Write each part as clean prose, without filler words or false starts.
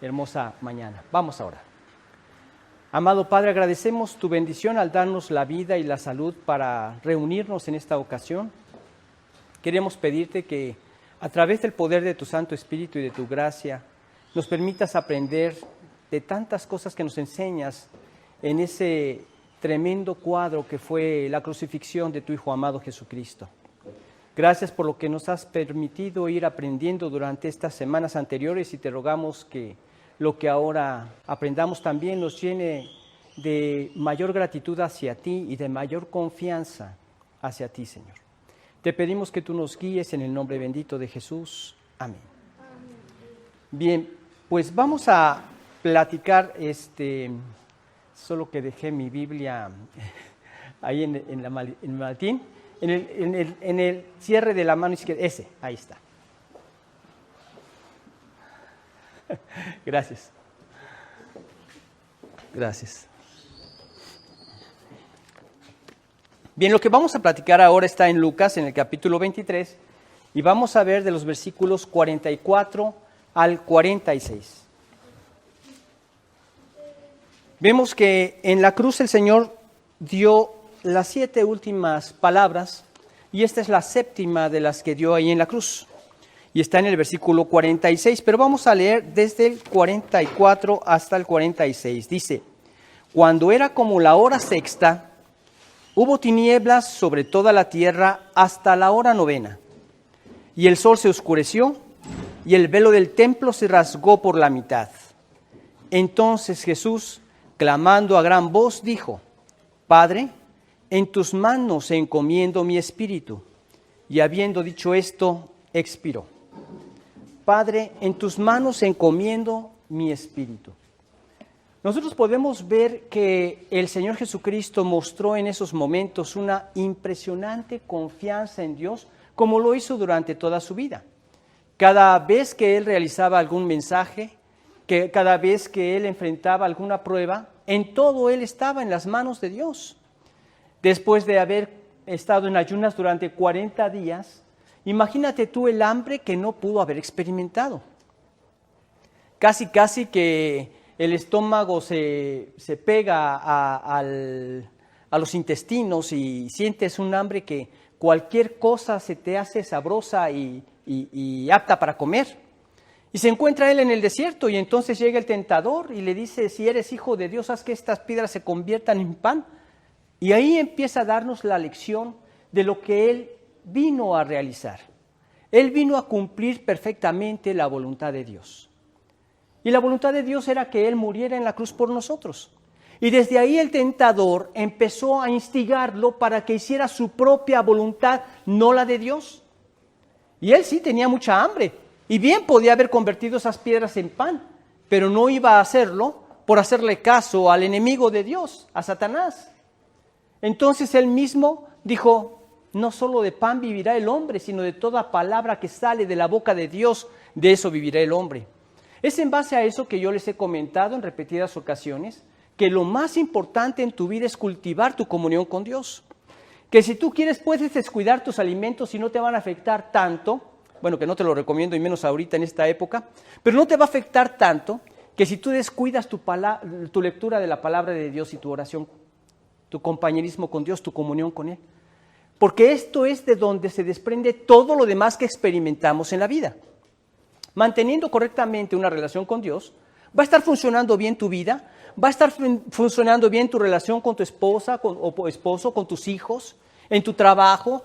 hermosa mañana. Vamos a orar. Amado Padre, agradecemos tu bendición al darnos la vida y la salud para reunirnos en esta ocasión. Queremos pedirte que a través del poder de tu Santo Espíritu y de tu gracia nos permitas aprender de tantas cosas que nos enseñas en ese tremendo cuadro que fue la crucifixión de tu Hijo amado Jesucristo. Gracias por lo que nos has permitido ir aprendiendo durante estas semanas anteriores y te rogamos que lo que ahora aprendamos también nos llene de mayor gratitud hacia ti y de mayor confianza hacia ti, Señor. Te pedimos que tú nos guíes en el nombre bendito de Jesús. Amén. Bien, pues vamos a platicar, solo que dejé mi Biblia ahí en el maletín, en el cierre de la mano izquierda, ahí está. Gracias. Gracias. Bien, lo que vamos a platicar ahora está en Lucas, en el capítulo 23, y vamos a ver de los versículos 44 al 46. Vemos que en la cruz el Señor dio las 7 últimas palabras, y esta es la séptima de las que dio ahí en la cruz. Y está en el versículo 46, pero vamos a leer desde el 44 hasta el 46. Dice, cuando era como la hora sexta, hubo tinieblas sobre toda la tierra hasta la hora novena. Y el sol se oscureció, y el velo del templo se rasgó por la mitad. Entonces Jesús, clamando a gran voz, dijo, Padre, en tus manos encomiendo mi espíritu. Y habiendo dicho esto, expiró. Padre, en tus manos encomiendo mi espíritu. Nosotros podemos ver que el Señor Jesucristo mostró en esos momentos una impresionante confianza en Dios, como lo hizo durante toda su vida. Cada vez que Él realizaba algún mensaje, que cada vez que Él enfrentaba alguna prueba, en todo Él estaba en las manos de Dios. Después de haber estado en ayunas durante 40 días, imagínate tú el hambre que no pudo haber experimentado. Casi que el estómago se pega a los intestinos y sientes un hambre que cualquier cosa se te hace sabrosa y apta para comer. Y se encuentra él en el desierto y entonces llega el tentador y le dice, si eres hijo de Dios, haz que estas piedras se conviertan en pan. Y ahí empieza a darnos la lección de lo que él vino a realizar. Él vino a cumplir perfectamente la voluntad de Dios. Y la voluntad de Dios era que Él muriera en la cruz por nosotros. Y desde ahí el tentador empezó a instigarlo para que hiciera su propia voluntad, no la de Dios. Y él sí tenía mucha hambre. Y bien podía haber convertido esas piedras en pan, pero no iba a hacerlo por hacerle caso al enemigo de Dios, a Satanás. Entonces él mismo dijo, no solo de pan vivirá el hombre, sino de toda palabra que sale de la boca de Dios, de eso vivirá el hombre. Es en base a eso que yo les he comentado en repetidas ocasiones, que lo más importante en tu vida es cultivar tu comunión con Dios. Que si tú quieres puedes descuidar tus alimentos y no te van a afectar tanto, bueno, que no te lo recomiendo y menos ahorita en esta época, pero no te va a afectar tanto que si tú descuidas tu lectura de la palabra de Dios y tu oración, tu compañerismo con Dios, tu comunión con Él. Porque esto es de donde se desprende todo lo demás que experimentamos en la vida. Manteniendo correctamente una relación con Dios, va a estar funcionando bien tu vida, va a estar funcionando bien tu relación con tu esposa o esposo, con tus hijos, en tu trabajo,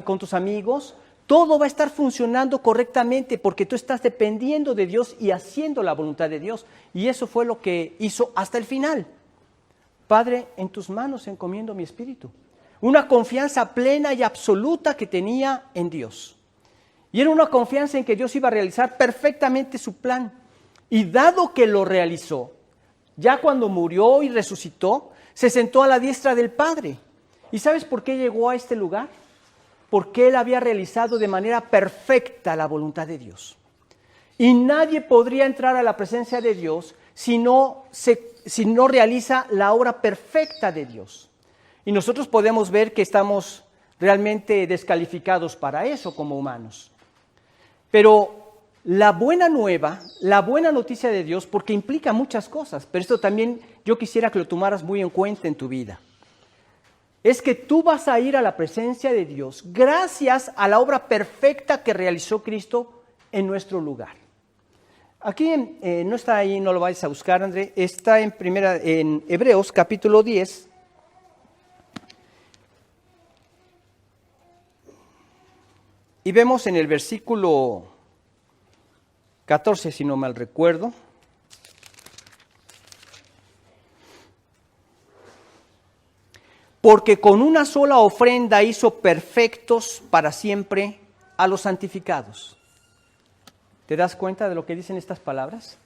con tus amigos. Todo va a estar funcionando correctamente porque tú estás dependiendo de Dios y haciendo la voluntad de Dios. Y eso fue lo que hizo hasta el final. Padre, en tus manos encomiendo mi espíritu. Una confianza plena y absoluta que tenía en Dios. Y era una confianza en que Dios iba a realizar perfectamente su plan. Y dado que lo realizó, ya cuando murió y resucitó, se sentó a la diestra del Padre. ¿Y sabes por qué llegó a este lugar? Porque Él había realizado de manera perfecta la voluntad de Dios. Y nadie podría entrar a la presencia de Dios si no realiza la obra perfecta de Dios. Y nosotros podemos ver que estamos realmente descalificados para eso como humanos. Pero la buena nueva, la buena noticia de Dios, porque implica muchas cosas, pero esto también yo quisiera que lo tomaras muy en cuenta en tu vida. Es que tú vas a ir a la presencia de Dios gracias a la obra perfecta que realizó Cristo en nuestro lugar. Aquí no está ahí, no lo vayas a buscar, André, está en Hebreos capítulo 10. Y vemos en el versículo 14, si no mal recuerdo. Porque con una sola ofrenda hizo perfectos para siempre a los santificados. ¿Te das cuenta de lo que dicen estas palabras?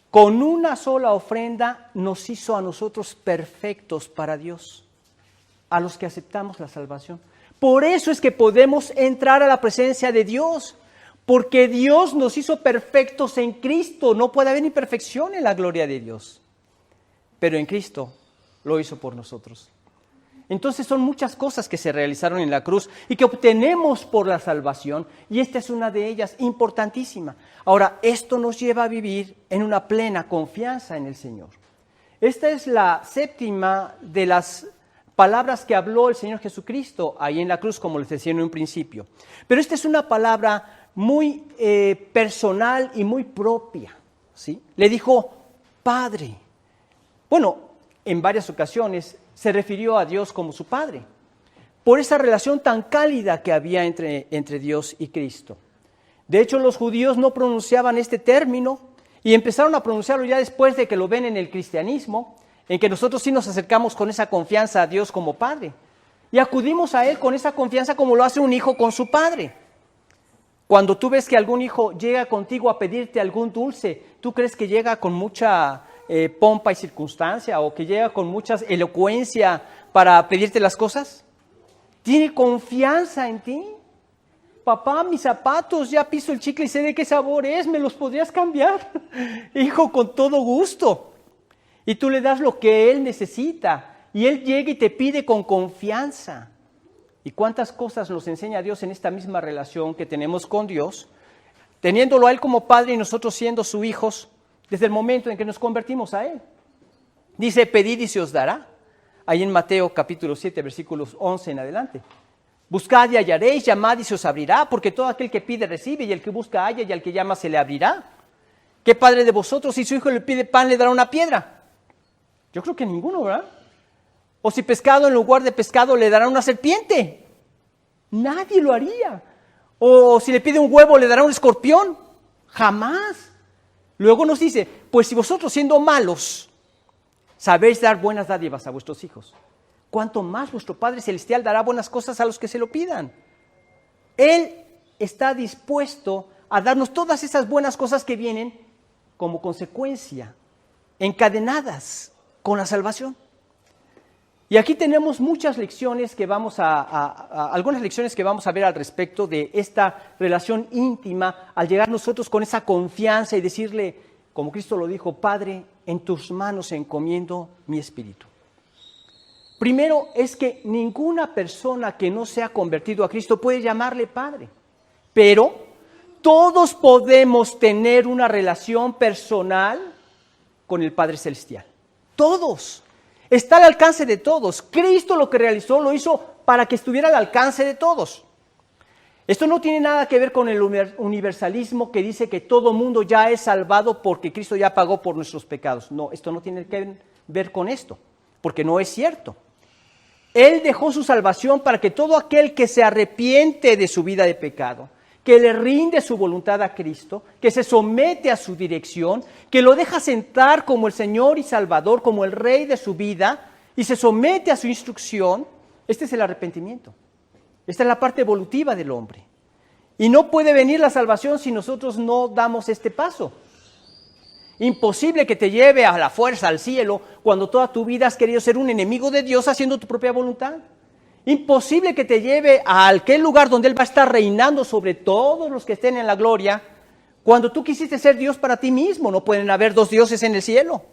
Con una sola ofrenda nos hizo a nosotros perfectos para Dios, a los que aceptamos la salvación. Por eso es que podemos entrar a la presencia de Dios, porque Dios nos hizo perfectos en Cristo. No puede haber imperfección en la gloria de Dios, pero en Cristo lo hizo por nosotros. Entonces son muchas cosas que se realizaron en la cruz y que obtenemos por la salvación, y esta es una de ellas, importantísima. Ahora, esto nos lleva a vivir en una plena confianza en el Señor. Esta es la séptima de las palabras que habló el Señor Jesucristo ahí en la cruz, como les decía en un principio. Pero esta es una palabra muy personal y muy propia, ¿sí? Le dijo, Padre. Bueno, en varias ocasiones se refirió a Dios como su Padre, por esa relación tan cálida que había entre Dios y Cristo. De hecho, los judíos no pronunciaban este término y empezaron a pronunciarlo ya después de que lo ven en el cristianismo, en que nosotros sí nos acercamos con esa confianza a Dios como Padre y acudimos a Él con esa confianza como lo hace un hijo con su padre. Cuando tú ves que algún hijo llega contigo a pedirte algún dulce, ¿tú crees que llega con mucha pompa y circunstancia o que llega con mucha elocuencia para pedirte las cosas? Tiene confianza en ti. Papá, mis zapatos, ya piso el chicle y sé de qué sabor es, ¿me los podrías cambiar? Hijo, con todo gusto. Y tú le das lo que él necesita y él llega y te pide con confianza. ¿Y cuántas cosas nos enseña Dios en esta misma relación que tenemos con Dios, teniéndolo a Él como Padre y nosotros siendo sus hijos desde el momento en que nos convertimos a Él? Dice, pedid y se os dará, ahí en Mateo capítulo 7, versículos 11 en adelante. Buscad y hallaréis, llamad y se os abrirá, porque todo aquel que pide recibe, y el que busca halla, y al que llama se le abrirá. ¿Qué padre de vosotros, si su hijo le pide pan, le dará una piedra? Yo creo que ninguno, ¿verdad? O si pescado en lugar de pescado le dará una serpiente. Nadie lo haría. O si le pide un huevo le dará un escorpión. Jamás. Luego nos dice, pues si vosotros siendo malos sabéis dar buenas dádivas a vuestros hijos, cuánto más vuestro Padre Celestial dará buenas cosas a los que se lo pidan. Él está dispuesto a darnos todas esas buenas cosas que vienen como consecuencia, encadenadas con la salvación. Y aquí tenemos muchas lecciones que algunas lecciones que vamos a ver al respecto de esta relación íntima, al llegar nosotros con esa confianza y decirle, como Cristo lo dijo, Padre, en tus manos encomiendo mi espíritu. Primero es que ninguna persona que no se ha convertido a Cristo puede llamarle Padre, pero todos podemos tener una relación personal con el Padre Celestial. Todos. Está al alcance de todos. Cristo lo que realizó lo hizo para que estuviera al alcance de todos. Esto no tiene nada que ver con el universalismo que dice que todo mundo ya es salvado porque Cristo ya pagó por nuestros pecados. No, esto no tiene que ver con esto, porque no es cierto. Él dejó su salvación para que todo aquel que se arrepiente de su vida de pecado, que le rinde su voluntad a Cristo, que se somete a su dirección, que lo deja sentar como el Señor y Salvador, como el Rey de su vida, y se somete a su instrucción, este es el arrepentimiento. Esta es la parte evolutiva del hombre. Y no puede venir la salvación si nosotros no damos este paso. Imposible que te lleve a la fuerza al cielo cuando toda tu vida has querido ser un enemigo de Dios haciendo tu propia voluntad. Imposible que te lleve a aquel lugar donde Él va a estar reinando sobre todos los que estén en la gloria, cuando tú quisiste ser Dios para ti mismo. No pueden haber dos dioses en el cielo.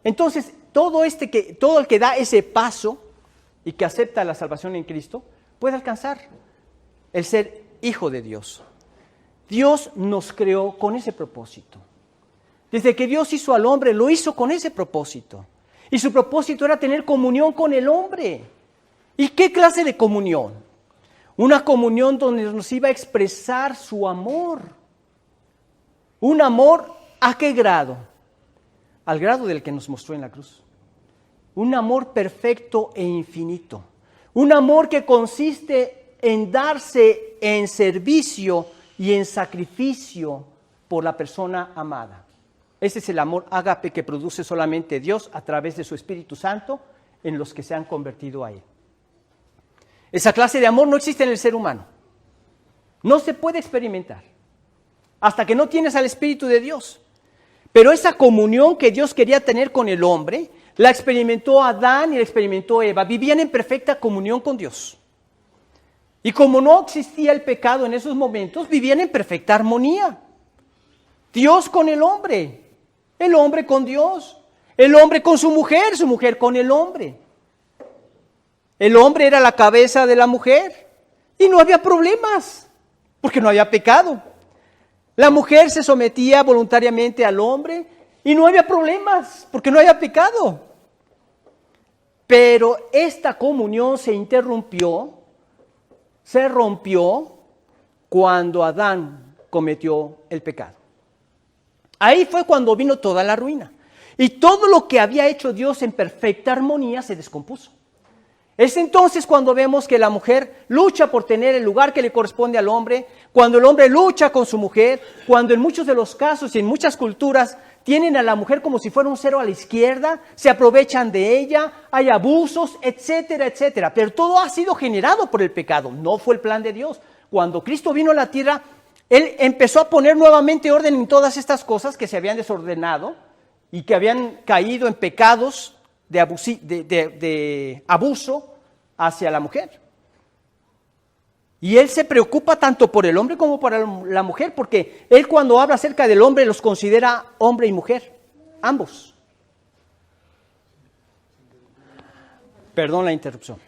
Entonces, todo el que da ese paso y que acepta la salvación en Cristo, puede alcanzar el ser hijo de Dios. Dios nos creó con ese propósito. Desde que Dios hizo al hombre, lo hizo con ese propósito. Y su propósito era tener comunión con el hombre. ¿Y qué clase de comunión? Una comunión donde nos iba a expresar su amor. ¿Un amor a qué grado? Al grado del que nos mostró en la cruz. Un amor perfecto e infinito. Un amor que consiste en darse en servicio y en sacrificio por la persona amada. Ese es el amor ágape que produce solamente Dios a través de su Espíritu Santo en los que se han convertido a Él. Esa clase de amor no existe en el ser humano. No se puede experimentar hasta que no tienes al Espíritu de Dios. Pero esa comunión que Dios quería tener con el hombre, la experimentó Adán y la experimentó Eva. Vivían en perfecta comunión con Dios. Y como no existía el pecado en esos momentos, vivían en perfecta armonía. Dios con el hombre con Dios, el hombre con su mujer con el hombre. El hombre era la cabeza de la mujer y no había problemas, porque no había pecado. La mujer se sometía voluntariamente al hombre y no había problemas, porque no había pecado. Pero esta comunión se interrumpió, se rompió cuando Adán cometió el pecado. Ahí fue cuando vino toda la ruina. Y todo lo que había hecho Dios en perfecta armonía se descompuso. Es entonces cuando vemos que la mujer lucha por tener el lugar que le corresponde al hombre, cuando el hombre lucha con su mujer, cuando en muchos de los casos y en muchas culturas tienen a la mujer como si fuera un cero a la izquierda, se aprovechan de ella, hay abusos, etcétera, etcétera. Pero todo ha sido generado por el pecado, no fue el plan de Dios. Cuando Cristo vino a la tierra, Él empezó a poner nuevamente orden en todas estas cosas que se habían desordenado y que habían caído en pecados de abuso hacia la mujer. Y Él se preocupa tanto por el hombre como por la mujer, porque Él cuando habla acerca del hombre los considera hombre y mujer, ambos. Perdón la interrupción.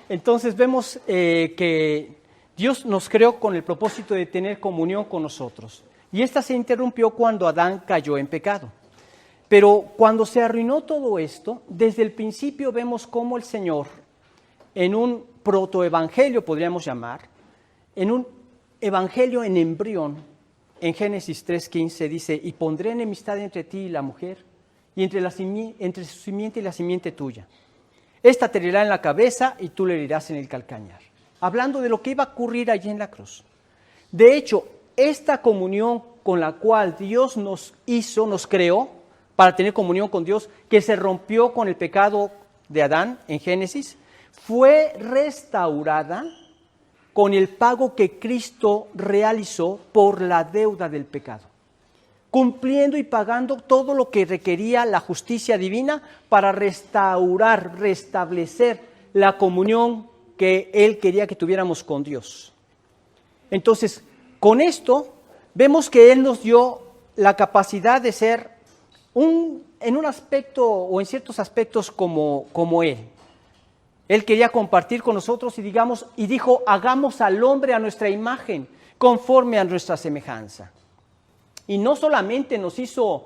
Entonces vemos que Dios nos creó con el propósito de tener comunión con nosotros. Y esta se interrumpió cuando Adán cayó en pecado. Pero cuando se arruinó todo esto, desde el principio vemos cómo el Señor, en un protoevangelio podríamos llamar, en un evangelio en embrión, en Génesis 3:15 dice, y pondré enemistad entre ti y la mujer, y entre su simiente y la simiente tuya. Esta te herirá en la cabeza y tú le herirás en el calcañar. Hablando de lo que iba a ocurrir allí en la cruz. De hecho, esta comunión con la cual Dios nos creó, para tener comunión con Dios, que se rompió con el pecado de Adán en Génesis, fue restaurada con el pago que Cristo realizó por la deuda del pecado, cumpliendo y pagando todo lo que requería la justicia divina para restaurar, restablecer la comunión que Él quería que tuviéramos con Dios. Entonces, con esto, vemos que Él nos dio la capacidad de ser en un aspecto o en ciertos aspectos como Él. Él quería compartir con nosotros y dijo, hagamos al hombre a nuestra imagen, conforme a nuestra semejanza. Y no solamente nos hizo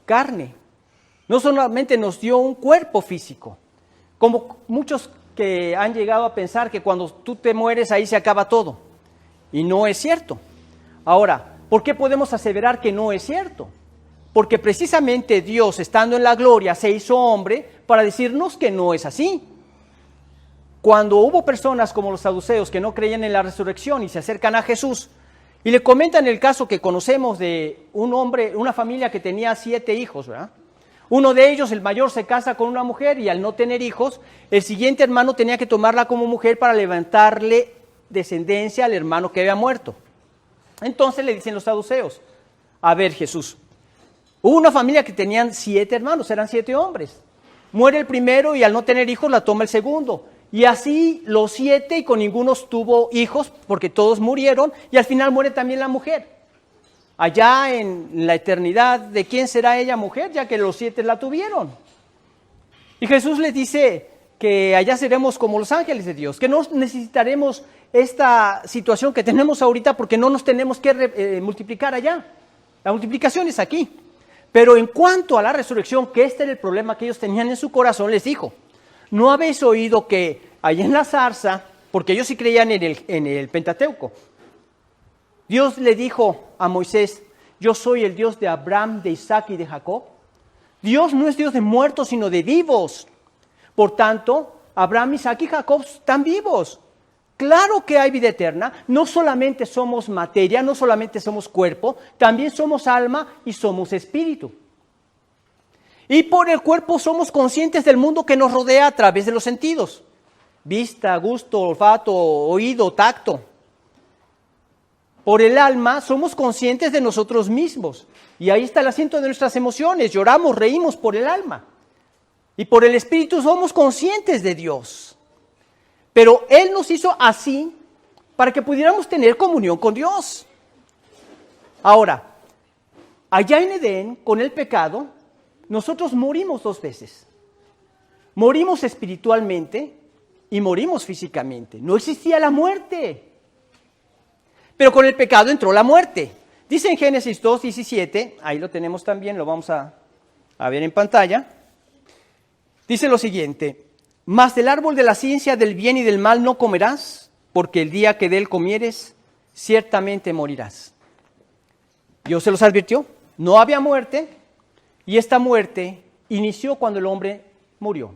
carne, no solamente nos dio un cuerpo físico, como muchos que han llegado a pensar que cuando tú te mueres ahí se acaba todo. Y no es cierto. Ahora, ¿por qué podemos aseverar que no es cierto? Porque precisamente Dios, estando en la gloria, se hizo hombre para decirnos que no es así. Cuando hubo personas como los saduceos que no creían en la resurrección y se acercan a Jesús y le comentan el caso que conocemos de un hombre, una familia que tenía 7 hijos, ¿verdad? Uno de ellos, el mayor, se casa con una mujer y al no tener hijos, el siguiente hermano tenía que tomarla como mujer para levantarle descendencia al hermano que había muerto. Entonces le dicen los saduceos, a ver Jesús, hubo una familia que tenían 7 hermanos, eran 7 hombres. Muere el primero y al no tener hijos la toma el segundo. Y así los 7 y con ninguno tuvo hijos porque todos murieron y al final muere también la mujer. Allá en la eternidad, ¿de quién será ella mujer? Ya que los 7 la tuvieron. Y Jesús les dice que allá seremos como los ángeles de Dios, que no necesitaremos esta situación que tenemos ahorita porque no nos tenemos que multiplicar allá. La multiplicación es aquí. Pero en cuanto a la resurrección, que este era el problema que ellos tenían en su corazón, les dijo, ¿no habéis oído que allá en la zarza, porque ellos sí creían en el Pentateuco, Dios le dijo a Moisés, yo soy el Dios de Abraham, de Isaac y de Jacob? Dios no es Dios de muertos, sino de vivos. Por tanto, Abraham, Isaac y Jacob están vivos. Claro que hay vida eterna. No solamente somos materia, no solamente somos cuerpo, también somos alma y somos espíritu. Y por el cuerpo somos conscientes del mundo que nos rodea a través de los sentidos. Vista, gusto, olfato, oído, tacto. Por el alma somos conscientes de nosotros mismos. Y ahí está el asiento de nuestras emociones. Lloramos, reímos por el alma. Y por el espíritu somos conscientes de Dios. Pero Él nos hizo así para que pudiéramos tener comunión con Dios. Ahora, allá en Edén, con el pecado, nosotros morimos 2 veces. Morimos espiritualmente y morimos físicamente. No existía la muerte. Pero con el pecado entró la muerte. Dice en Génesis 2:17, ahí lo tenemos también, lo vamos a ver en pantalla. Dice lo siguiente, mas del árbol de la ciencia del bien y del mal no comerás, porque el día que de él comieres, ciertamente morirás. Dios se los advirtió, no había muerte, y esta muerte inició cuando el hombre murió.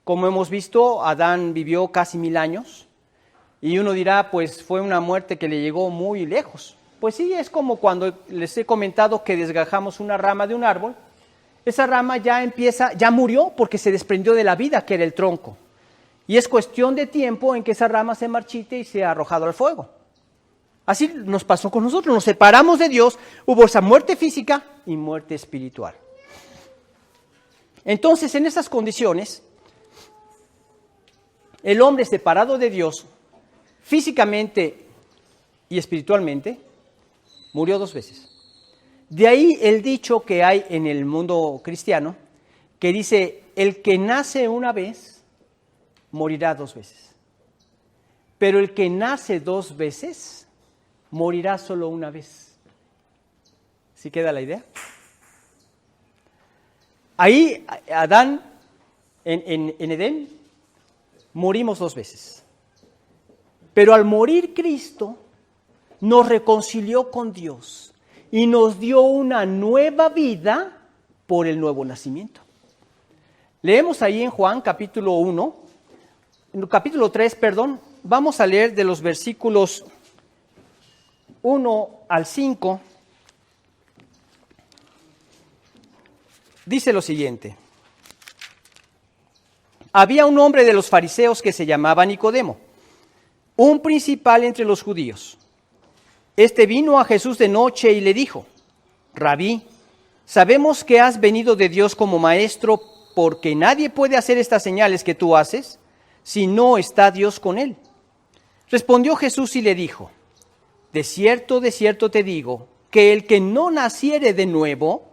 Como hemos visto, Adán vivió casi 1000 años, y uno dirá, pues fue una muerte que le llegó muy lejos. Pues sí, es como cuando les he comentado que desgajamos una rama de un árbol. Esa rama ya murió porque se desprendió de la vida que era el tronco. Y es cuestión de tiempo en que esa rama se marchite y sea arrojado al fuego. Así nos pasó con nosotros, nos separamos de Dios, hubo esa muerte física y muerte espiritual. Entonces, en esas condiciones, el hombre separado de Dios, físicamente y espiritualmente, murió 2 veces. De ahí el dicho que hay en el mundo cristiano, que dice, el que nace una vez, morirá 2 veces. Pero el que nace 2 veces, morirá solo una vez. ¿Sí queda la idea? Ahí, Adán, en Edén, morimos 2 veces. Pero al morir Cristo, nos reconcilió con Dios y nos dio una nueva vida por el nuevo nacimiento. Leemos ahí en Juan capítulo 3, vamos a leer de los versículos 1 al 5. Dice lo siguiente. Había un hombre de los fariseos que se llamaba Nicodemo, un principal entre los judíos. Este vino a Jesús de noche y le dijo, Rabí, sabemos que has venido de Dios como maestro, porque nadie puede hacer estas señales que tú haces si no está Dios con él. Respondió Jesús y le dijo, de cierto te digo, que el que no naciere de nuevo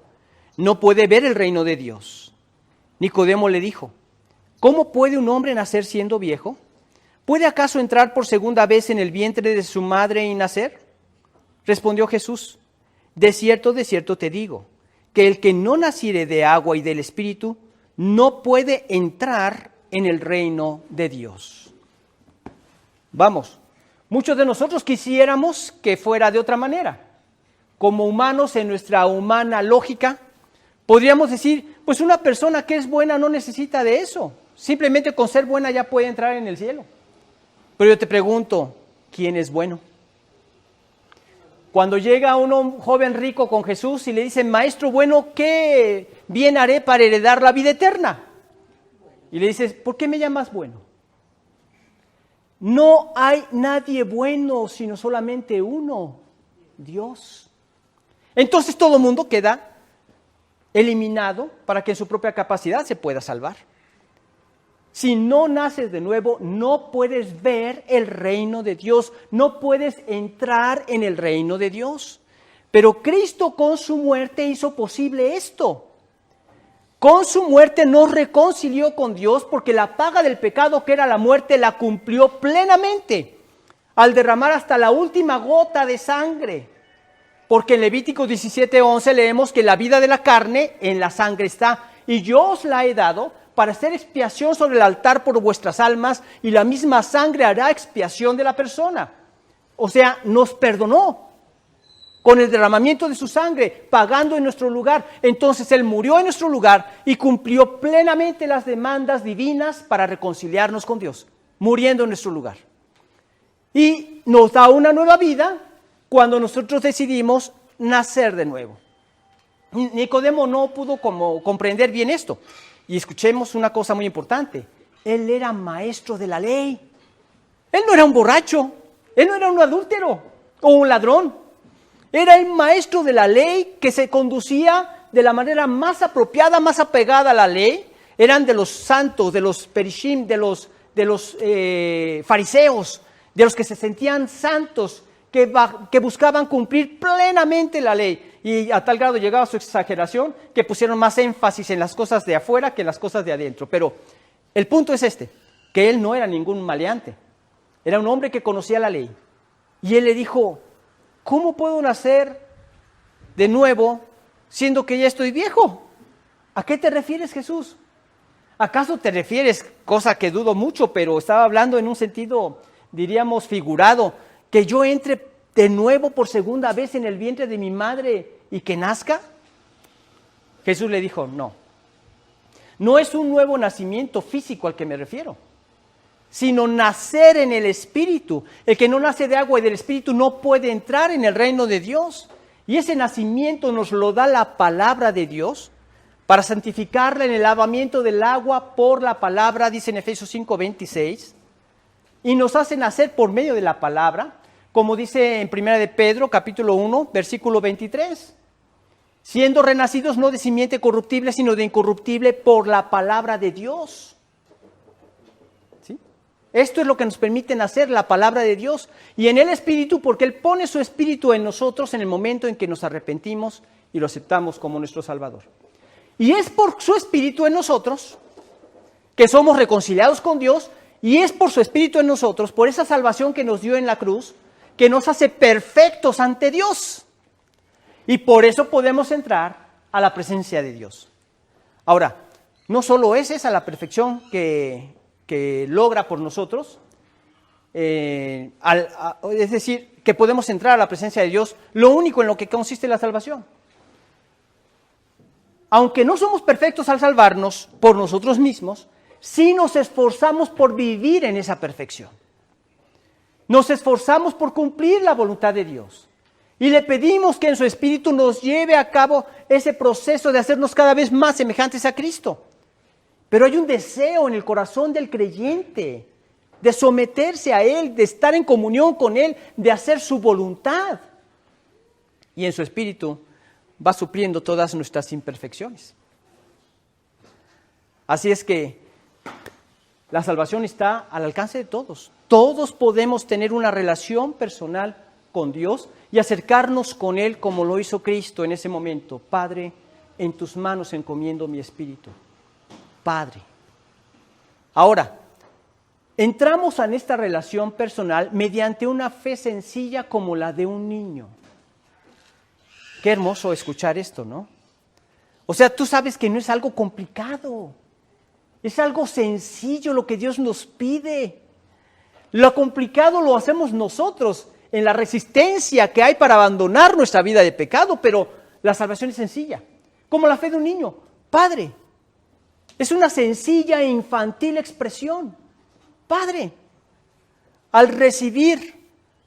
no puede ver el reino de Dios. Nicodemo le dijo, ¿cómo puede un hombre nacer siendo viejo? ¿Puede acaso entrar por segunda vez en el vientre de su madre y nacer? Respondió Jesús, de cierto te digo, que el que no naciere de agua y del Espíritu no puede entrar en el reino de Dios. Vamos, muchos de nosotros quisiéramos que fuera de otra manera. Como humanos, en nuestra humana lógica, podríamos decir, pues una persona que es buena no necesita de eso. Simplemente con ser buena ya puede entrar en el cielo. Pero yo te pregunto, ¿quién es bueno? Cuando llega un joven rico con Jesús y le dice, maestro bueno, ¿qué bien haré para heredar la vida eterna? Y le dices, ¿por qué me llamas bueno? No hay nadie bueno, sino solamente uno, Dios. Entonces todo el mundo queda eliminado para que en su propia capacidad se pueda salvar. Si no naces de nuevo, no puedes ver el reino de Dios, no puedes entrar en el reino de Dios. Pero Cristo con su muerte hizo posible esto. Con su muerte nos reconcilió con Dios porque la paga del pecado que era la muerte la cumplió plenamente. al derramar hasta la última gota de sangre. Porque en Levítico 17:11 leemos que la vida de la carne en la sangre está, y yo os la he dado para hacer expiación sobre el altar por vuestras almas, y la misma sangre hará expiación de la persona. O sea, nos perdonó con el derramamiento de su sangre, pagando en nuestro lugar. Entonces Él murió en nuestro lugar y cumplió plenamente las demandas divinas para reconciliarnos con Dios, muriendo en nuestro lugar. Y nos da una nueva vida cuando nosotros decidimos nacer de nuevo. Nicodemo no pudo comprender bien esto. Y escuchemos una cosa muy importante. Él era maestro de la ley. Él no era un borracho. Él no era un adúltero o un ladrón. Era el maestro de la ley que se conducía de la manera más apropiada, más apegada a la ley. Eran de los santos, de los perishim, de los fariseos, de los que se sentían santos, que buscaban cumplir plenamente la ley. Y a tal grado llegaba su exageración que pusieron más énfasis en las cosas de afuera que en las cosas de adentro. Pero el punto es este, que él no era ningún maleante. Era un hombre que conocía la ley. Y él le dijo, ¿cómo puedo nacer de nuevo siendo que ya estoy viejo? ¿A qué te refieres, Jesús? ¿Acaso te refieres, cosa que dudo mucho, pero estaba hablando en un sentido, diríamos, figurado, que yo entre de nuevo por segunda vez en el vientre de mi madre y que nazca? Jesús le dijo, no. No es un nuevo nacimiento físico al que me refiero, sino nacer en el Espíritu. El que no nace de agua y del Espíritu no puede entrar en el reino de Dios. Y ese nacimiento nos lo da la palabra de Dios para santificarla en el lavamiento del agua por la palabra, dice en Efesios 5:26, y nos hace nacer por medio de la palabra, como dice en 1 de Pedro, capítulo 1, versículo 23, siendo renacidos no de simiente corruptible, sino de incorruptible por la palabra de Dios. Esto es lo que nos permite nacer, la palabra de Dios, y en el Espíritu, porque Él pone su Espíritu en nosotros en el momento en que nos arrepentimos y lo aceptamos como nuestro Salvador. Y es por su Espíritu en nosotros que somos reconciliados con Dios, y es por su Espíritu en nosotros, por esa salvación que nos dio en la cruz, que nos hace perfectos ante Dios. Y por eso podemos entrar a la presencia de Dios. Ahora, no solo es esa la perfección que logra por nosotros, es decir, que podemos entrar a la presencia de Dios, lo único en lo que consiste la salvación. Aunque no somos perfectos al salvarnos por nosotros mismos, sí nos esforzamos por vivir en esa perfección. Nos esforzamos por cumplir la voluntad de Dios. Y le pedimos que en su Espíritu nos lleve a cabo ese proceso de hacernos cada vez más semejantes a Cristo. Pero hay un deseo en el corazón del creyente de someterse a Él, de estar en comunión con Él, de hacer su voluntad. Y en su Espíritu va supliendo todas nuestras imperfecciones. Así es que la salvación está al alcance de todos. Todos podemos tener una relación personal con Dios y acercarnos con Él como lo hizo Cristo en ese momento. Padre, en tus manos encomiendo mi espíritu. Padre. Ahora, entramos en esta relación personal mediante una fe sencilla como la de un niño. Qué hermoso escuchar esto, ¿no? O sea, tú sabes que no es algo complicado. Es algo sencillo lo que Dios nos pide. Lo complicado lo hacemos nosotros en la resistencia que hay para abandonar nuestra vida de pecado, pero la salvación es sencilla, como la fe de un niño. Padre, es una sencilla e infantil expresión. Padre, al recibir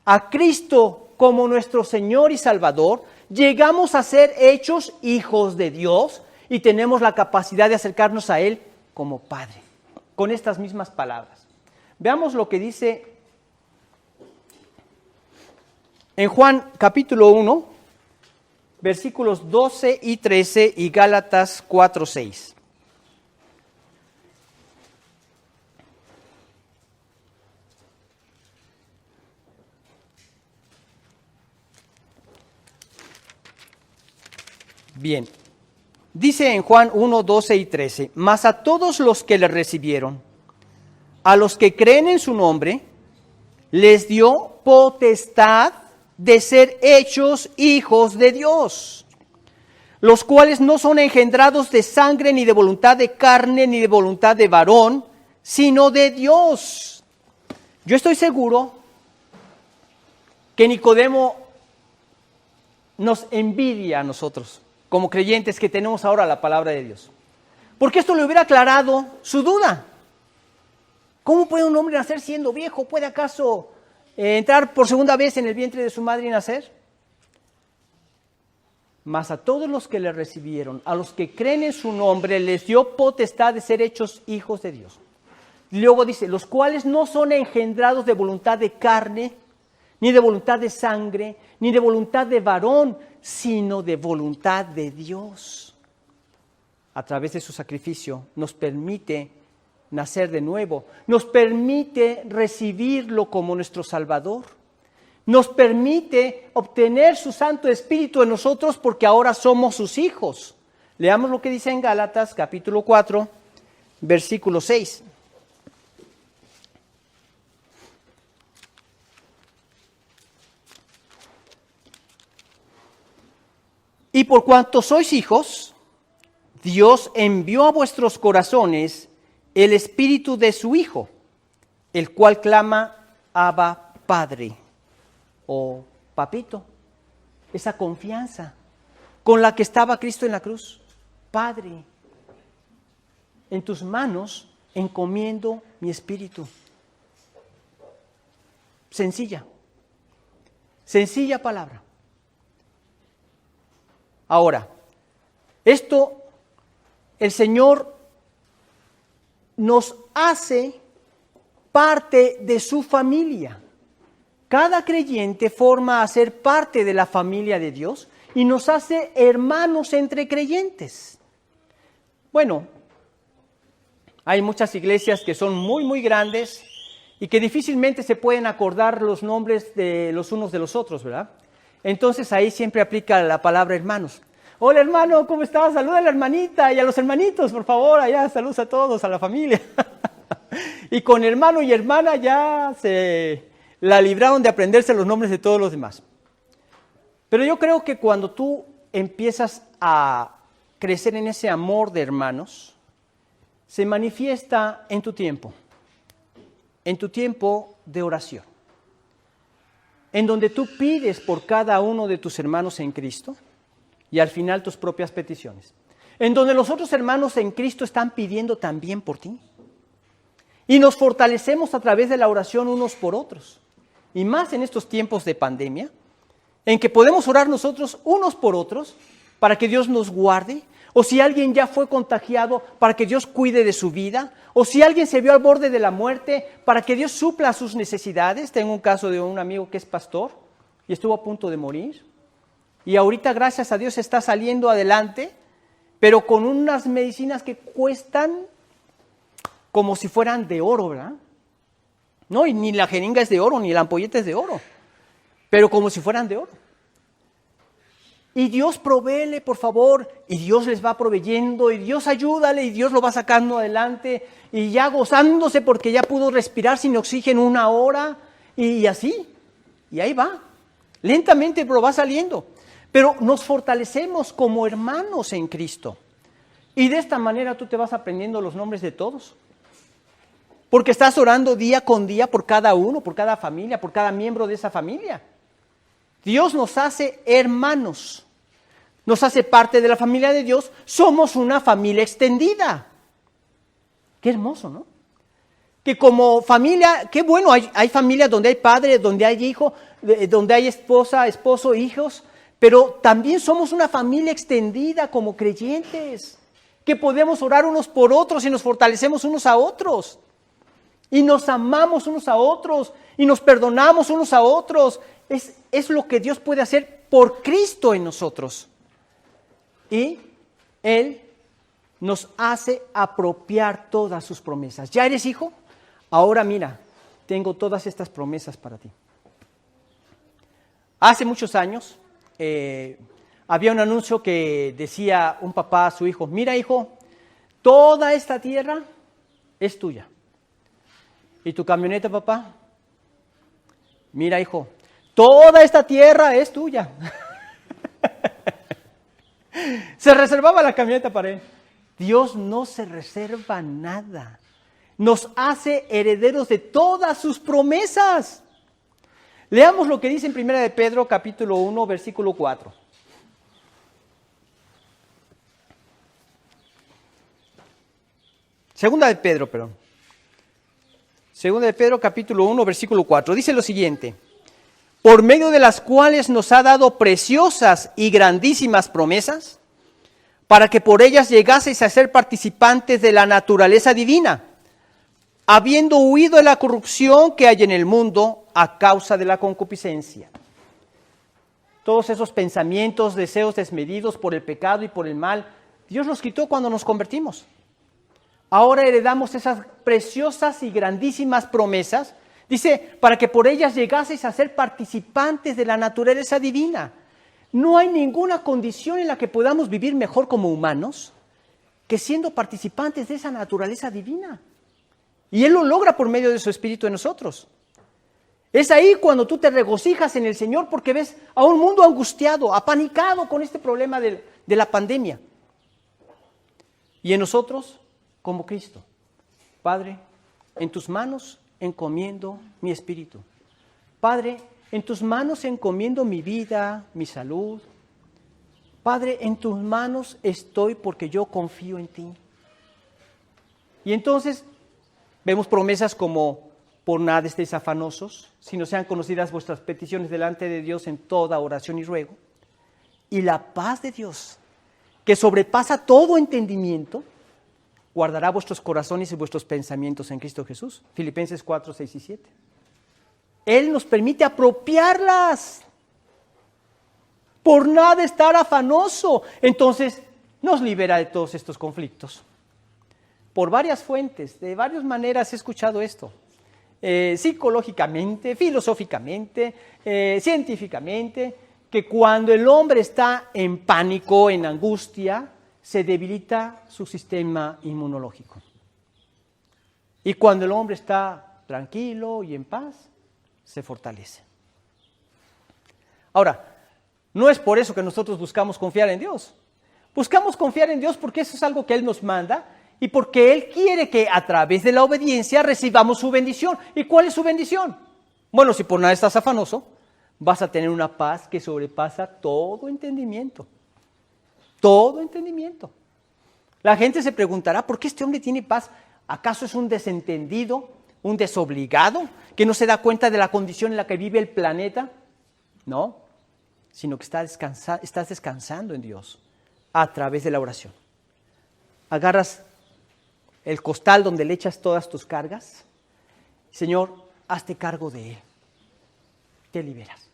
a Cristo como nuestro Señor y Salvador, llegamos a ser hechos hijos de Dios y tenemos la capacidad de acercarnos a Él como Padre, con estas mismas palabras. Veamos lo que dice en Juan capítulo 1, versículos 12 y 13 y Gálatas 4, 6. Bien, dice en Juan 1, 12 y 13, mas a todos los que le recibieron, a los que creen en su nombre, les dio potestad de ser hechos hijos de Dios, los cuales no son engendrados de sangre, ni de voluntad de carne, ni de voluntad de varón, sino de Dios. Yo estoy seguro que Nicodemo nos envidia a nosotros, como creyentes que tenemos ahora la palabra de Dios. Porque esto le hubiera aclarado su duda. ¿Cómo puede un hombre nacer siendo viejo? ¿Puede acaso entrar por segunda vez en el vientre de su madre y nacer? Mas a todos los que le recibieron, a los que creen en su nombre, les dio potestad de ser hechos hijos de Dios. Y luego dice, los cuales no son engendrados de voluntad de carne, ni de voluntad de sangre, ni de voluntad de varón, sino de voluntad de Dios. A través de su sacrificio nos permite nacer de nuevo, nos permite recibirlo como nuestro Salvador, nos permite obtener su Santo Espíritu en nosotros porque ahora somos sus hijos. Leamos lo que dice en Gálatas capítulo 4, versículo 6. Y por cuanto sois hijos, Dios envió a vuestros corazones el Espíritu de su Hijo, el cual clama, Abba, Padre, o Papito. Esa confianza con la que estaba Cristo en la cruz. Padre, en tus manos encomiendo mi espíritu. Sencilla palabra. Ahora, esto el Señor nos hace parte de su familia. Cada creyente forma a ser parte de la familia de Dios y nos hace hermanos entre creyentes. Bueno, hay muchas iglesias que son muy, muy grandes y que difícilmente se pueden acordar los nombres de los unos de los otros, ¿verdad? Entonces ahí siempre aplica la palabra hermanos. Hola hermano, ¿cómo estás? Saluda a la hermanita y a los hermanitos, por favor, allá saludos a todos, a la familia. Y con hermano y hermana ya se la libraron de aprenderse los nombres de todos los demás. Pero yo creo que cuando tú empiezas a crecer en ese amor de hermanos, se manifiesta en tu tiempo de oración, en donde tú pides por cada uno de tus hermanos en Cristo y al final tus propias peticiones, en donde los otros hermanos en Cristo están pidiendo también por ti. Y nos fortalecemos a través de la oración unos por otros. Y más en estos tiempos de pandemia, en que podemos orar nosotros unos por otros para que Dios nos guarde, o si alguien ya fue contagiado, para que Dios cuide de su vida, o si alguien se vio al borde de la muerte, para que Dios supla sus necesidades. Tengo un caso de un amigo que es pastor y estuvo a punto de morir. Y ahorita, gracias a Dios, está saliendo adelante, pero con unas medicinas que cuestan como si fueran de oro, ¿verdad? No, y ni la jeringa es de oro, ni la ampolleta es de oro, pero como si fueran de oro. Y Dios provéele, por favor, y Dios les va proveyendo, y Dios ayúdale, y Dios lo va sacando adelante, y ya gozándose porque ya pudo respirar sin oxígeno 1 hora, y así, y ahí va. Lentamente, pero va saliendo. Pero nos fortalecemos como hermanos en Cristo. Y de esta manera tú te vas aprendiendo los nombres de todos. Porque estás orando día con día por cada uno, por cada familia, por cada miembro de esa familia. Dios nos hace hermanos. Nos hace parte de la familia de Dios. Somos una familia extendida. Qué hermoso, ¿no? Que como familia, qué bueno, hay familias donde hay padre, donde hay hijo, donde hay esposa, esposo, hijos. Pero también somos una familia extendida como creyentes, que podemos orar unos por otros y nos fortalecemos unos a otros. Y nos amamos unos a otros y nos perdonamos unos a otros. Es lo que Dios puede hacer por Cristo en nosotros. Y Él nos hace apropiar todas sus promesas. ¿Ya eres hijo? Ahora mira, tengo todas estas promesas para ti. Hace muchos años había un anuncio que decía un papá a su hijo: mira hijo, toda esta tierra es tuya. ¿Y tu camioneta, papá? mira hijo, toda esta tierra es tuya. Se reservaba la camioneta para él. Dios no se reserva nada. Nos hace herederos de todas sus promesas. Leamos lo que dice en 1 de Pedro, capítulo 1, versículo 4. Segunda de Pedro, capítulo 1, versículo 4. Dice lo siguiente: por medio de las cuales nos ha dado preciosas y grandísimas promesas, para que por ellas llegaseis a ser participantes de la naturaleza divina, habiendo huido de la corrupción que hay en el mundo a causa de la concupiscencia. Todos esos pensamientos, deseos desmedidos por el pecado y por el mal, Dios los quitó cuando nos convertimos. Ahora heredamos esas preciosas y grandísimas promesas. Dice, para que por ellas llegaseis a ser participantes de la naturaleza divina. No hay ninguna condición en la que podamos vivir mejor como humanos que siendo participantes de esa naturaleza divina. Y Él lo logra por medio de su Espíritu en nosotros. Es ahí cuando tú te regocijas en el Señor porque ves a un mundo angustiado, apanicado con este problema de la pandemia. Y en nosotros, como Cristo, Padre, en tus manos encomiendo mi espíritu. Padre, en tus manos encomiendo mi vida, mi salud. Padre, en tus manos estoy porque yo confío en ti. Y entonces vemos promesas como: por nada estéis afanosos, sino sean conocidas vuestras peticiones delante de Dios en toda oración y ruego. Y la paz de Dios, que sobrepasa todo entendimiento, guardará vuestros corazones y vuestros pensamientos en Cristo Jesús. Filipenses 4, 6 y 7. Él nos permite apropiarlas. Por nada estar afanoso. Entonces, nos libera de todos estos conflictos. Por varias fuentes, de varias maneras he escuchado esto. Psicológicamente, filosóficamente, científicamente, que cuando el hombre está en pánico, en angustia, se debilita su sistema inmunológico. Y cuando el hombre está tranquilo y en paz, se fortalece. Ahora, no es por eso que nosotros buscamos confiar en Dios. Buscamos confiar en Dios porque eso es algo que Él nos manda y porque Él quiere que a través de la obediencia recibamos su bendición. ¿Y cuál es su bendición? Bueno, si por nada estás afanoso, vas a tener una paz que sobrepasa todo entendimiento. Todo entendimiento. La gente se preguntará, ¿por qué este hombre tiene paz? ¿Acaso es un desentendido, un desobligado, que no se da cuenta de la condición en la que vive el planeta? No, sino que estás descansando en Dios a través de la oración. Agarras el costal donde le echas todas tus cargas. Señor, hazte cargo de él. Te liberas.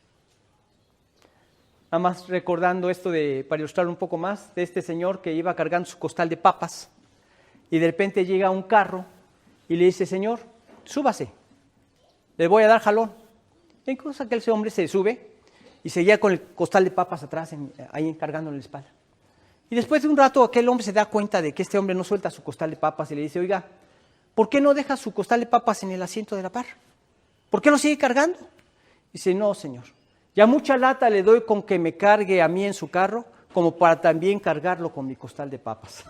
Nada más recordando esto para ilustrar un poco más, de este señor que iba cargando su costal de papas y de repente llega un carro y le dice: Señor, súbase, le voy a dar jalón. Y cosa que ese hombre se sube y seguía con el costal de papas atrás, ahí cargándole la espalda. Y después de un rato aquel hombre se da cuenta de que este hombre no suelta su costal de papas y le dice: oiga, ¿por qué no deja su costal de papas en el asiento de la par? ¿Por qué lo sigue cargando? Dice: no, señor, ya mucha lata le doy con que me cargue a mí en su carro, como para también cargarlo con mi costal de papas.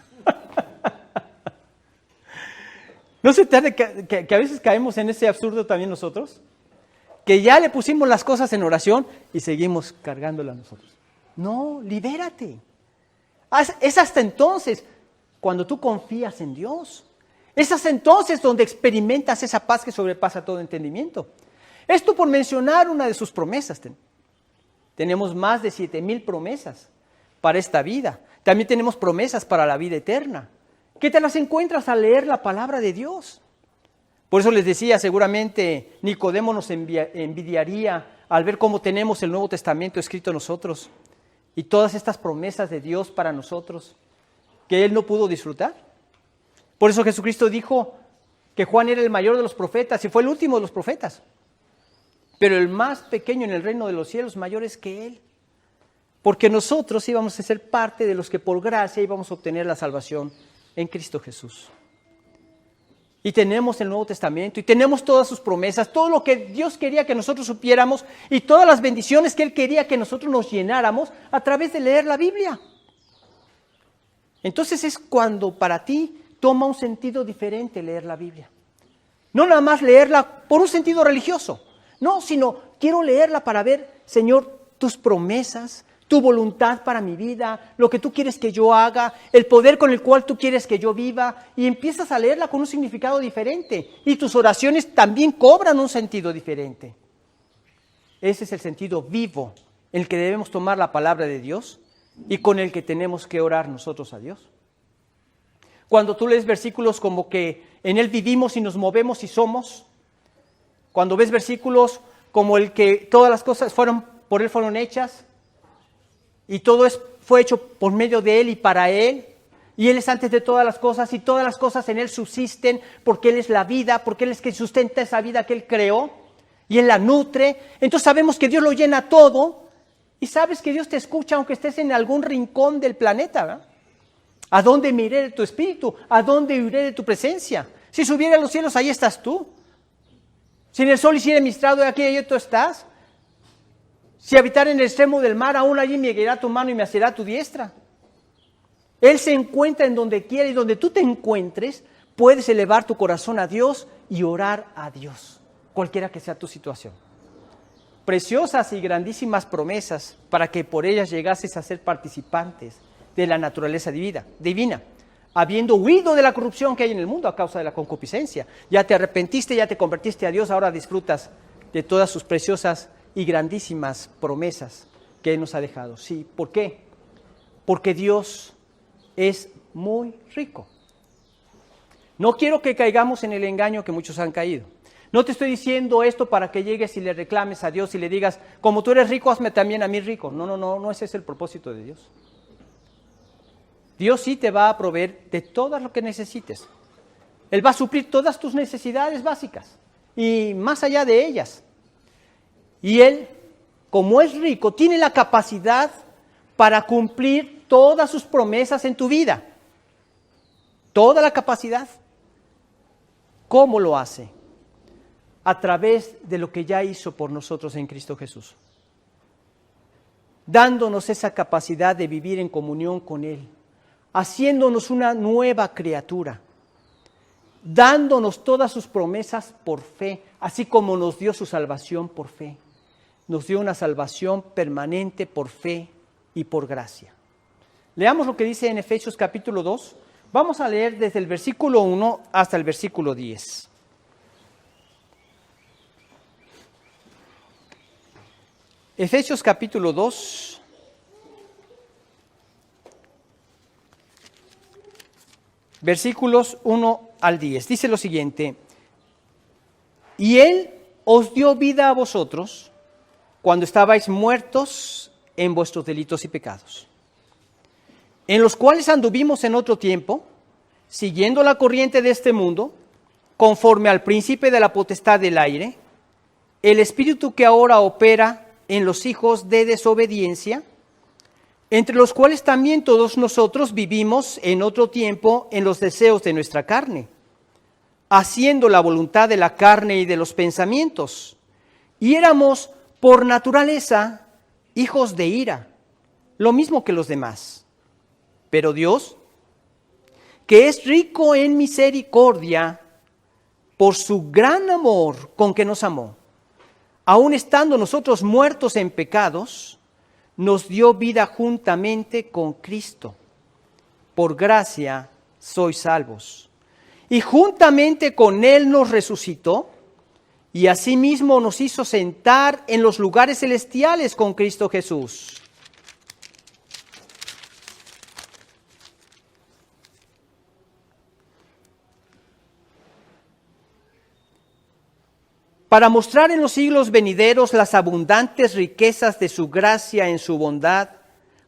¿No se te hace que a veces caemos en ese absurdo también nosotros? Que ya le pusimos las cosas en oración y seguimos cargándolas nosotros. No, libérate. Es hasta entonces cuando tú confías en Dios. Es hasta entonces donde experimentas esa paz que sobrepasa todo entendimiento. Esto por mencionar una de sus promesas. Tenemos más de 7,000 promesas para esta vida. También tenemos promesas para la vida eterna, que te las encuentras al leer la palabra de Dios. Por eso les decía, seguramente Nicodemo nos envidiaría al ver cómo tenemos el Nuevo Testamento escrito nosotros y todas estas promesas de Dios para nosotros que él no pudo disfrutar. Por eso Jesucristo dijo que Juan era el mayor de los profetas y fue el último de los profetas. Pero el más pequeño en el reino de los cielos mayor es que él. Porque nosotros íbamos a ser parte de los que por gracia íbamos a obtener la salvación en Cristo Jesús. Y tenemos el Nuevo Testamento y tenemos todas sus promesas, todo lo que Dios quería que nosotros supiéramos y todas las bendiciones que Él quería que nosotros nos llenáramos a través de leer la Biblia. Entonces es cuando para ti toma un sentido diferente leer la Biblia. No nada más leerla por un sentido religioso, no, sino quiero leerla para ver, Señor, tus promesas, tu voluntad para mi vida, lo que tú quieres que yo haga, el poder con el cual tú quieres que yo viva, y empiezas a leerla con un significado diferente, y tus oraciones también cobran un sentido diferente. Ese es el sentido vivo en el que debemos tomar la palabra de Dios y con el que tenemos que orar nosotros a Dios. Cuando tú lees versículos como que en Él vivimos y nos movemos y somos, cuando ves versículos como el que todas las cosas por Él fueron hechas, y todo fue hecho por medio de Él y para Él, y Él es antes de todas las cosas, y todas las cosas en Él subsisten, porque Él es la vida, porque Él es quien sustenta esa vida que Él creó, y Él la nutre. Entonces sabemos que Dios lo llena todo, y sabes que Dios te escucha aunque estés en algún rincón del planeta, ¿verdad? ¿A dónde me iré de tu espíritu? ¿A dónde iré de tu presencia? Si subiera a los cielos, ahí estás tú. Si en el sol hiciera mi estrado, aquí allí tú estás. Si habitar en el extremo del mar, aún allí me guiará tu mano y me asirá tu diestra. Él se encuentra en donde quiera y donde tú te encuentres, puedes elevar tu corazón a Dios y orar a Dios, cualquiera que sea tu situación. Preciosas y grandísimas promesas para que por ellas llegases a ser participantes de la naturaleza divina, habiendo huido de la corrupción que hay en el mundo a causa de la concupiscencia. Ya te arrepentiste, ya te convertiste a Dios, ahora disfrutas de todas sus preciosas y grandísimas promesas que Él nos ha dejado. Sí, ¿por qué? Porque Dios es muy rico. No quiero que caigamos en el engaño que muchos han caído. No te estoy diciendo esto para que llegues y le reclames a Dios y le digas, como tú eres rico, hazme también a mí rico. No ese es el propósito de Dios. Dios sí te va a proveer de todo lo que necesites. Él va a suplir todas tus necesidades básicas y más allá de ellas. Y Él, como es rico, tiene la capacidad para cumplir todas sus promesas en tu vida. Toda la capacidad. ¿Cómo lo hace? A través de lo que ya hizo por nosotros en Cristo Jesús. Dándonos esa capacidad de vivir en comunión con Él. Haciéndonos una nueva criatura. Dándonos todas sus promesas por fe, así como nos dio su salvación por fe. Nos dio una salvación permanente por fe y por gracia. Leamos lo que dice en Efesios capítulo 2. Vamos a leer desde el versículo 1 hasta el versículo 10. Efesios capítulo 2. Versículos 1 al 10. Dice lo siguiente. Y Él os dio vida a vosotros cuando estabais muertos en vuestros delitos y pecados, en los cuales anduvimos en otro tiempo, siguiendo la corriente de este mundo, conforme al príncipe de la potestad del aire, el espíritu que ahora opera en los hijos de desobediencia, entre los cuales también todos nosotros vivimos en otro tiempo en los deseos de nuestra carne, haciendo la voluntad de la carne y de los pensamientos, y éramos por naturaleza hijos de ira, lo mismo que los demás. Pero Dios, que es rico en misericordia, por su gran amor con que nos amó, aun estando nosotros muertos en pecados, nos dio vida juntamente con Cristo. Por gracia sois salvos. Y juntamente con Él nos resucitó, y asimismo nos hizo sentar en los lugares celestiales con Cristo Jesús. Para mostrar en los siglos venideros las abundantes riquezas de su gracia en su bondad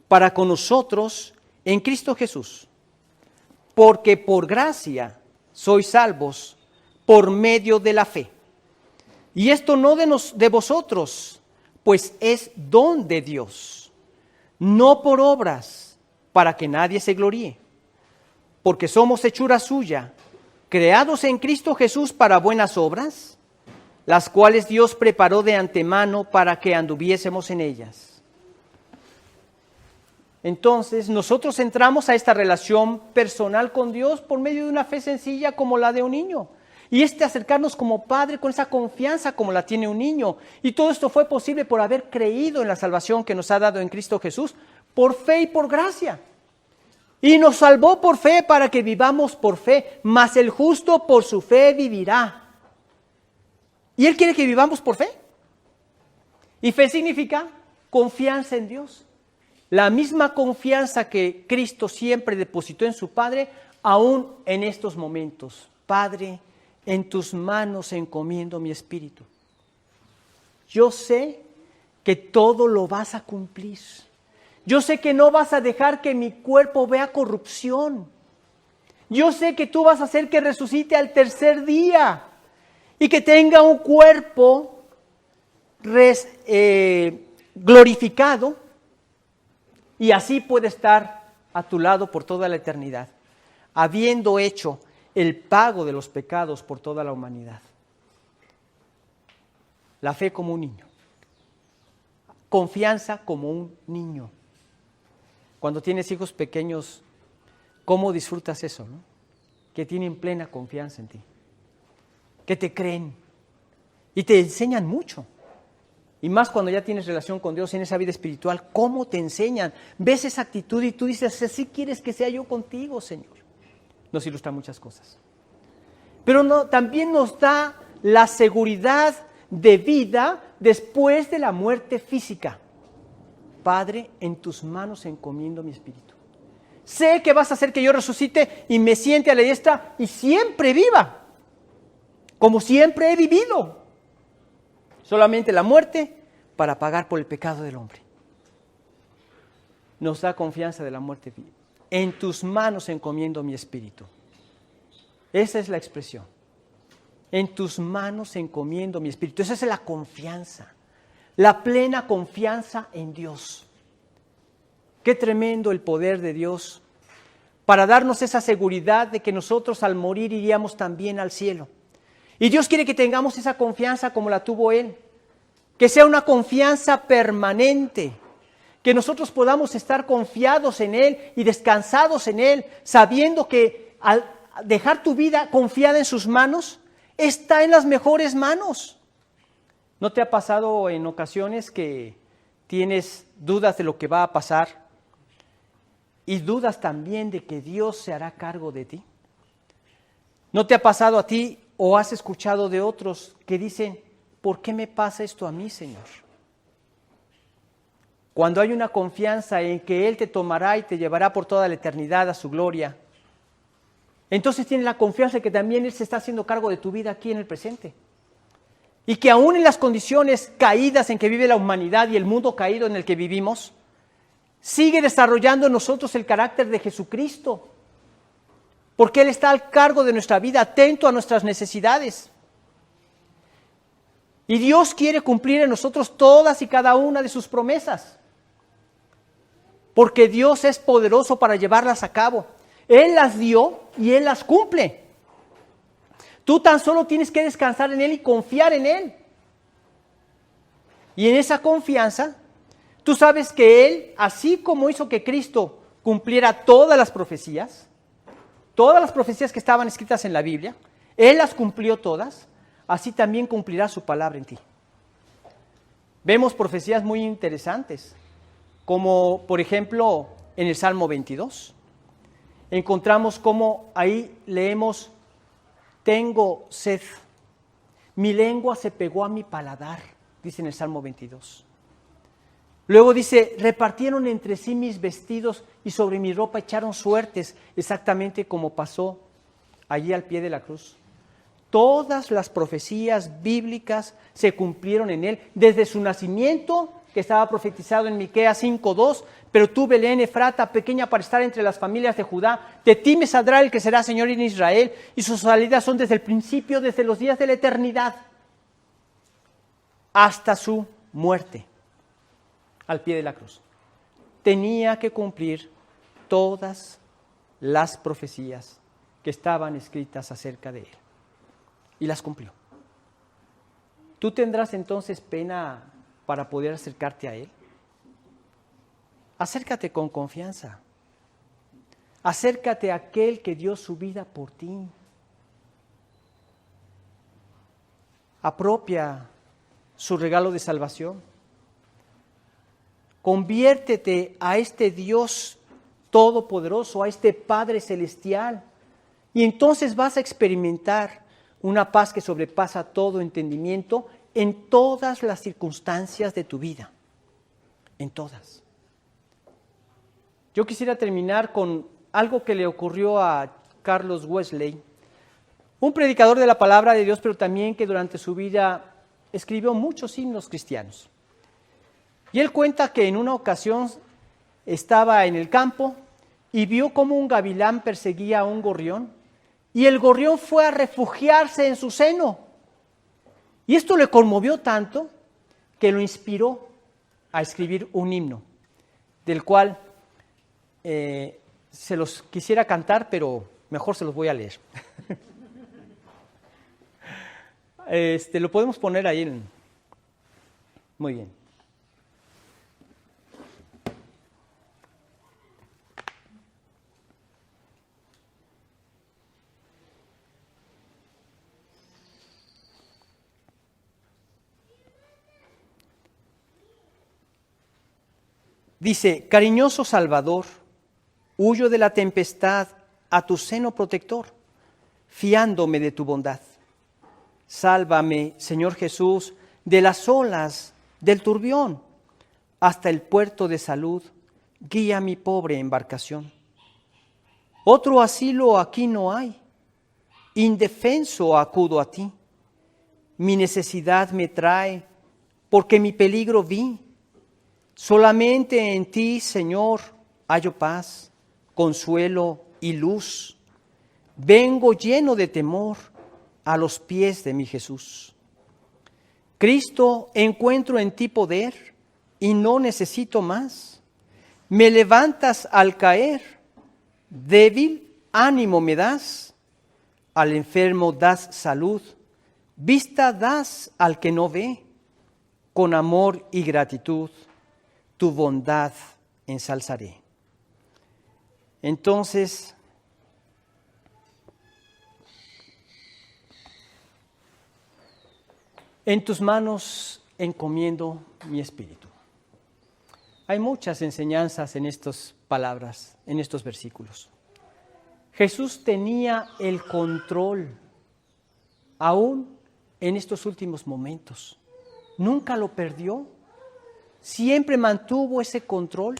para con nosotros en Cristo Jesús. Porque por gracia sois salvos por medio de la fe. Y esto no de vosotros, pues es don de Dios, no por obras, para que nadie se gloríe. Porque somos hechura suya, creados en Cristo Jesús para buenas obras, las cuales Dios preparó de antemano para que anduviésemos en ellas. Entonces, nosotros entramos a esta relación personal con Dios por medio de una fe sencilla como la de un niño. Y acercarnos como padre con esa confianza como la tiene un niño. Y todo esto fue posible por haber creído en la salvación que nos ha dado en Cristo Jesús, por fe y por gracia. Y nos salvó por fe para que vivamos por fe, mas el justo por su fe vivirá. Y Él quiere que vivamos por fe. Y fe significa confianza en Dios. La misma confianza que Cristo siempre depositó en su Padre, aún en estos momentos. Padre, en tus manos encomiendo mi espíritu. Yo sé que todo lo vas a cumplir. Yo sé que no vas a dejar que mi cuerpo vea corrupción. Yo sé que tú vas a hacer que resucite al tercer día y que tenga un cuerpo glorificado y así puede estar a tu lado por toda la eternidad, habiendo hecho el pago de los pecados por toda la humanidad. La fe como un niño. Confianza como un niño. Cuando tienes hijos pequeños, ¿cómo disfrutas eso, no? Que tienen plena confianza en ti. Que te creen. Y te enseñan mucho. Y más cuando ya tienes relación con Dios en esa vida espiritual, ¿cómo te enseñan? Ves esa actitud y tú dices, así quieres que sea yo contigo, Señor. Nos ilustra muchas cosas. Pero también nos da la seguridad de vida después de la muerte física. Padre, en tus manos encomiendo mi espíritu. Sé que vas a hacer que yo resucite y me siente a la diestra y siempre viva, como siempre he vivido. Solamente la muerte para pagar por el pecado del hombre. Nos da confianza de la muerte viva. En tus manos encomiendo mi espíritu. Esa es la expresión. En tus manos encomiendo mi espíritu. Esa es la confianza. La plena confianza en Dios. Qué tremendo el poder de Dios para darnos esa seguridad de que nosotros al morir iríamos también al cielo. Y Dios quiere que tengamos esa confianza como la tuvo Él. Que sea una confianza permanente. Que nosotros podamos estar confiados en Él y descansados en Él, sabiendo que al dejar tu vida confiada en sus manos, está en las mejores manos. ¿No te ha pasado en ocasiones que tienes dudas de lo que va a pasar y dudas también de que Dios se hará cargo de ti? ¿No te ha pasado a ti o has escuchado de otros que dicen, ¿por qué me pasa esto a mí, Señor? Cuando hay una confianza en que Él te tomará y te llevará por toda la eternidad a su gloria, entonces tienes la confianza de que también Él se está haciendo cargo de tu vida aquí en el presente. Y que aún en las condiciones caídas en que vive la humanidad y el mundo caído en el que vivimos, sigue desarrollando en nosotros el carácter de Jesucristo. Porque Él está al cargo de nuestra vida, atento a nuestras necesidades. Y Dios quiere cumplir en nosotros todas y cada una de sus promesas. Porque Dios es poderoso para llevarlas a cabo. Él las dio y Él las cumple. Tú tan solo tienes que descansar en Él y confiar en Él. Y en esa confianza, tú sabes que Él, así como hizo que Cristo cumpliera todas las profecías que estaban escritas en la Biblia, Él las cumplió todas, así también cumplirá su palabra en ti. Vemos profecías muy interesantes, como por ejemplo en el Salmo 22. Encontramos cómo ahí leemos, tengo sed, mi lengua se pegó a mi paladar, dice en el Salmo 22. Luego dice, repartieron entre sí mis vestidos y sobre mi ropa echaron suertes, exactamente como pasó allí al pie de la cruz. Todas las profecías bíblicas se cumplieron en Él, desde su nacimiento, que estaba profetizado en Miqueas 5:2, pero tú, Belén Efrata, pequeña para estar entre las familias de Judá, de ti me saldrá el que será Señor en Israel, y sus salidas son desde el principio, desde los días de la eternidad, hasta su muerte, al pie de la cruz. Tenía que cumplir todas las profecías que que estaban escritas acerca de él. Y las cumplió. ¿Tú tendrás entonces pena para poder acercarte a él? Acércate con confianza. Acércate a aquel que dio su vida por ti. Apropia su regalo de salvación. Conviértete a este Dios todopoderoso, a este Padre celestial, y entonces vas a experimentar una paz que sobrepasa todo entendimiento en todas las circunstancias de tu vida, en todas. Yo quisiera terminar con algo que le ocurrió a Carlos Wesley, un predicador de la palabra de Dios, pero también que durante su vida escribió muchos himnos cristianos. Y él cuenta que en una ocasión estaba en el campo y vio cómo un gavilán perseguía a un gorrión, y el gorrión fue a refugiarse en su seno. Y esto le conmovió tanto que lo inspiró a escribir un himno, del cual se los quisiera cantar, pero mejor se los voy a leer. Lo podemos poner ahí. Muy bien. Dice: cariñoso Salvador, huyo de la tempestad a tu seno protector, fiándome de tu bondad. Sálvame, Señor Jesús, de las olas del turbión, hasta el puerto de salud, guía mi pobre embarcación. Otro asilo aquí no hay, indefenso acudo a ti. Mi necesidad me trae, porque mi peligro vi. Solamente en ti, Señor, hallo paz, consuelo y luz. Vengo lleno de temor a los pies de mi Jesús. Cristo, encuentro en ti poder y no necesito más. Me levantas al caer, débil ánimo me das. Al enfermo das salud, vista das al que no ve. Con amor y gratitud tu bondad ensalzaré. Entonces, en tus manos encomiendo mi espíritu. Hay muchas enseñanzas en estas palabras, en estos versículos. Jesús tenía el control, aún en estos últimos momentos. Nunca lo perdió. Siempre mantuvo ese control.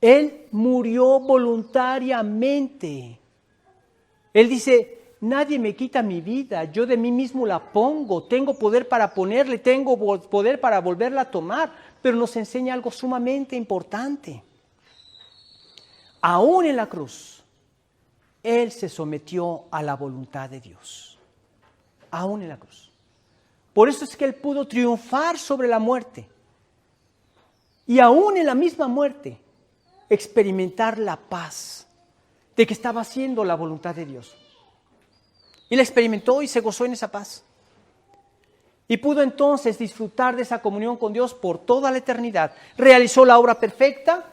Él murió voluntariamente. Él dice: nadie me quita mi vida, yo de mí mismo la pongo, tengo poder para ponerle, tengo poder para volverla a tomar, pero nos enseña algo sumamente importante. Aún en la cruz, Él se sometió a la voluntad de Dios. Aún en la cruz. Por eso es que Él pudo triunfar sobre la muerte. Y aún en la misma muerte, experimentar la paz de que estaba haciendo la voluntad de Dios. Y la experimentó y se gozó en esa paz. Y pudo entonces disfrutar de esa comunión con Dios por toda la eternidad. Realizó la obra perfecta,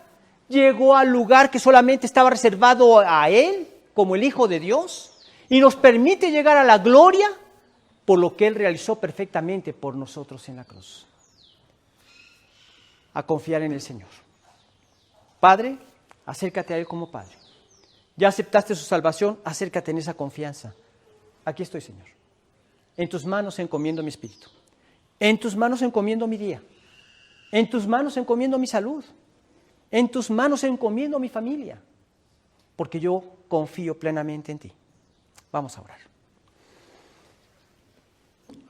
llegó al lugar que solamente estaba reservado a Él, como el Hijo de Dios, y nos permite llegar a la gloria por lo que Él realizó perfectamente por nosotros en la cruz. A confiar en el Señor. Padre, acércate a Él como Padre. Ya aceptaste su salvación, acércate en esa confianza. Aquí estoy, Señor. En tus manos encomiendo mi espíritu. En tus manos encomiendo mi día. En tus manos encomiendo mi salud. En tus manos encomiendo mi familia. Porque yo confío plenamente en ti. Vamos a orar.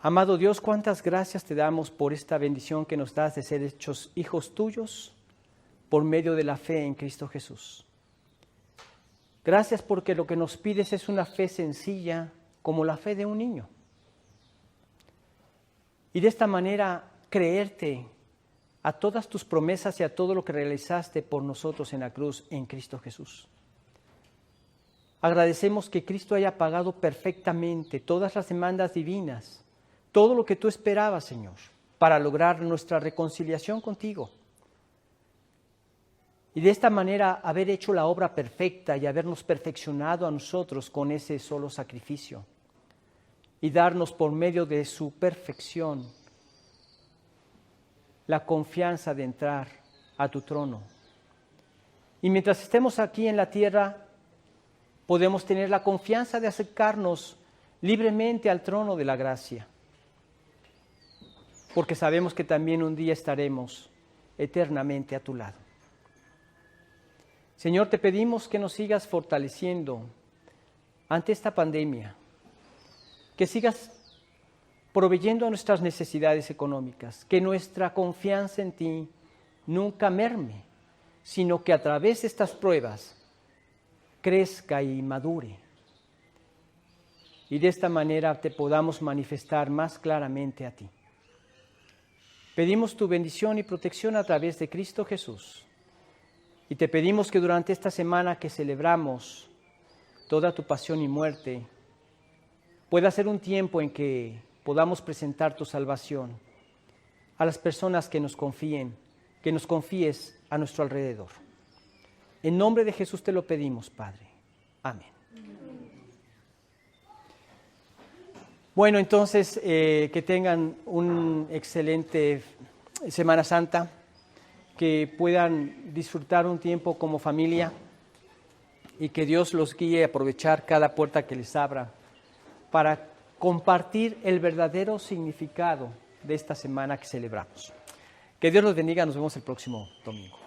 Amado Dios, cuántas gracias te damos por esta bendición que nos das de ser hechos hijos tuyos por medio de la fe en Cristo Jesús. Gracias porque lo que nos pides es una fe sencilla como la fe de un niño. Y de esta manera creerte a todas tus promesas y a todo lo que realizaste por nosotros en la cruz en Cristo Jesús. Agradecemos que Cristo haya pagado perfectamente todas las demandas divinas, todo lo que tú esperabas, Señor, para lograr nuestra reconciliación contigo. Y de esta manera haber hecho la obra perfecta y habernos perfeccionado a nosotros con ese solo sacrificio. Y darnos por medio de su perfección la confianza de entrar a tu trono. Y mientras estemos aquí en la tierra, podemos tener la confianza de acercarnos libremente al trono de la gracia, porque sabemos que también un día estaremos eternamente a tu lado. Señor, te pedimos que nos sigas fortaleciendo ante esta pandemia, que sigas proveyendo a nuestras necesidades económicas, que nuestra confianza en ti nunca merme, sino que a través de estas pruebas crezca y madure. Y de esta manera te podamos manifestar más claramente a ti. Pedimos tu bendición y protección a través de Cristo Jesús. Y te pedimos que durante esta semana que celebramos toda tu pasión y muerte, pueda ser un tiempo en que podamos presentar tu salvación a las personas que nos confíen, que nos confíes a nuestro alrededor. En nombre de Jesús te lo pedimos, Padre. Amén. Bueno, entonces, que tengan un excelente Semana Santa, que puedan disfrutar un tiempo como familia y que Dios los guíe a aprovechar cada puerta que les abra para compartir el verdadero significado de esta semana que celebramos. Que Dios los bendiga, nos vemos el próximo domingo.